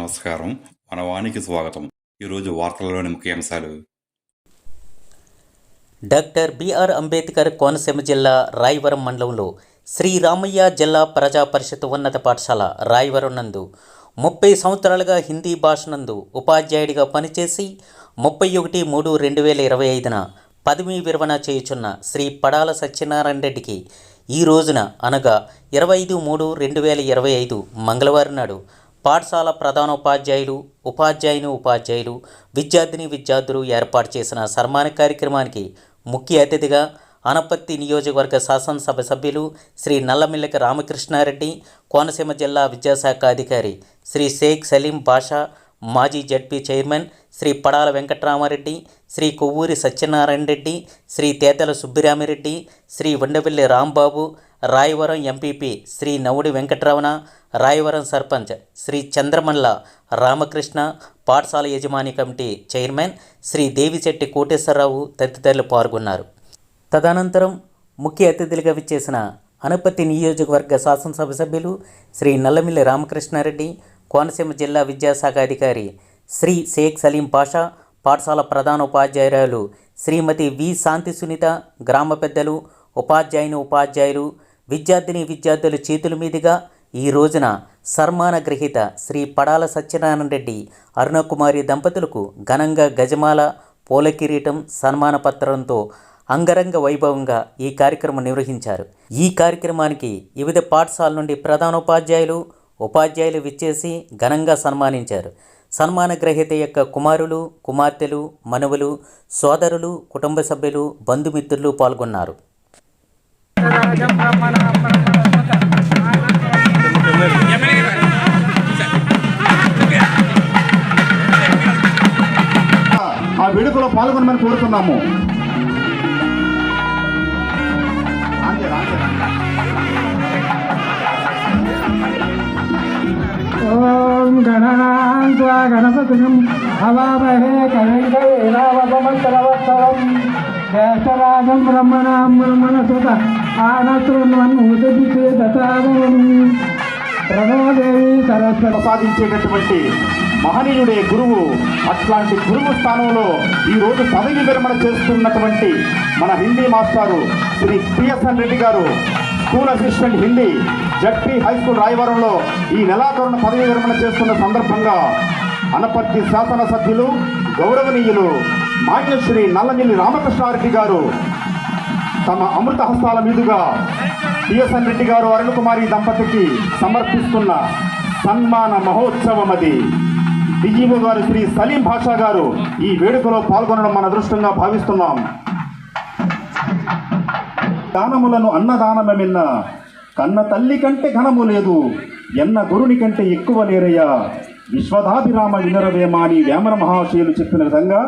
నమస్కారం. మన వానికి స్వాగతం. ఈరోజు వార్తలలోని ముఖ్యాంశాలు. డాక్టర్ బిఆర్ అంబేద్కర్ కోనసీమ జిల్లా రాయవరం మండలంలో శ్రీ రామయ్య జిల్లా ప్రజా పరిషత్ ఉన్నత పాఠశాల రాయవరం నందు 30 సంవత్సరాలుగా హిందీ భాష నందు ఉపాధ్యాయుడిగా పనిచేసి 31/3/2025న పదవీ విరమణ చేయుచున్న శ్రీ పడాల సత్యనారాయణ రెడ్డికి ఈ రోజున అనగా 25/3/2025 మంగళవారం నాడు పాఠశాల ప్రధానోపాధ్యాయులు, ఉపాధ్యాయులు, విద్యార్థులు ఏర్పాటు చేసిన సన్మాన కార్యక్రమానికి ముఖ్య అతిథిగా అనపర్తి నియోజకవర్గ శాసనసభ సభ్యులు శ్రీ నల్లమిల్లక రామకృష్ణారెడ్డి, కోనసీమ జిల్లా విద్యాశాఖ అధికారి శ్రీ షేక్ సలీం బాషా, మాజీ ZP chairman Shri Padala Venkataramareddy, Shri Kovvuri Satyanarayana Reddy, Shri Tetala Subbiramireddy, Shri Undavelli Rambabu, Rayavaram MPP Shri Navudi Venkataramana, Rayavaram sarpanch Shri Chandramalla Ramakrishna, పాఠశాల యజమాని కమిటీ చైర్మన్ శ్రీ దేవిశెట్టి కోటేశ్వరరావు తదితరులు పాల్గొన్నారు. తదనంతరం ముఖ్య అతిథులుగా విచ్చేసిన అనపర్తి నియోజకవర్గ శాసనసభ సభ్యులు శ్రీ నల్లమిల్లి రామకృష్ణారెడ్డి, కోనసీమ జిల్లా విద్యాశాఖ అధికారి శ్రీ షేక్ సలీం పాషా, పాఠశాల ప్రధానోపాధ్యాయురాలు శ్రీమతి వి శాంతి సునీత, గ్రామ పెద్దలు, ఉపాధ్యాయులు, విద్యార్థుల చేతుల మీదుగా ఈ రోజున సన్మాన గ్రహీత శ్రీ పడాల సత్యనారాయణ రెడ్డి, అరుణకుమారి దంపతులకు ఘనంగా గజమాల, పూల కిరీటం, సన్మాన పత్రంతో అంగరంగ వైభవంగా ఈ కార్యక్రమం నిర్వహించారు. ఈ కార్యక్రమానికి వివిధ పాఠశాల నుండి ప్రధానోపాధ్యాయులు, ఉపాధ్యాయులు విచ్చేసి ఘనంగా సన్మానించారు. సన్మాన గ్రహీత యొక్క కుమారులు, కుమార్తెలు, మనవలు, సోదరులు, కుటుంబ సభ్యులు, బంధుమిత్రులు పాల్గొన్నారు. ఆ వేడుకలో పాల్గొనమని కోరుతున్నాము. ఓం గణనాన్వా గణపతిం హవామహే కవిం కవీనావతమస్తరవస్తరం జ్యేష్ఠరాజం బ్రహ్మణసుత ఆనశృణ్వన్ముదదితే దతాదనం ప్రణోదేవి సరస్వతి ప్రసాదించేటటువంటి మహనీయుడే గురువు. అట్లాంటి గురువు స్థానంలో ఈరోజు పదవి విరమణ చేస్తున్నటువంటి మన హిందీ మాస్టారు శ్రీ పిఎస్ఎన్ రెడ్డి గారు, school assistant Hindi, ZP high school రాయవరంలో ఈ నెలాఖరున పదవి విరమణ చేస్తున్న సందర్భంగా అనపర్తి శాసనసభ్యులు, గౌరవనీయులు మాన్యశ్రీ నల్లమిల్లి రామకృష్ణారెడ్డి గారు తమ అమృత హస్తాల మీదుగా పిఎస్ఎన్ రెడ్డి గారు, అరుణకుమారి దంపతికి సమర్పిస్తున్న సన్మాన మహోత్సవం అది. డిఈఓ గారు శ్రీ సలీం బాషా గారు ఈ వేడుకలో పాల్గొనడం మన అదృష్టంగా భావిస్తున్నాం. దానములను అన్నదానమిన్న కన్న తల్లి కంటే ఘనము లేదు, ఎన్న గురుని కంటే ఎక్కువ లేరయ్యా, విశ్వదాభిరామ వినరవేమ అని వేమన మహాశయులు చెప్పిన విధంగా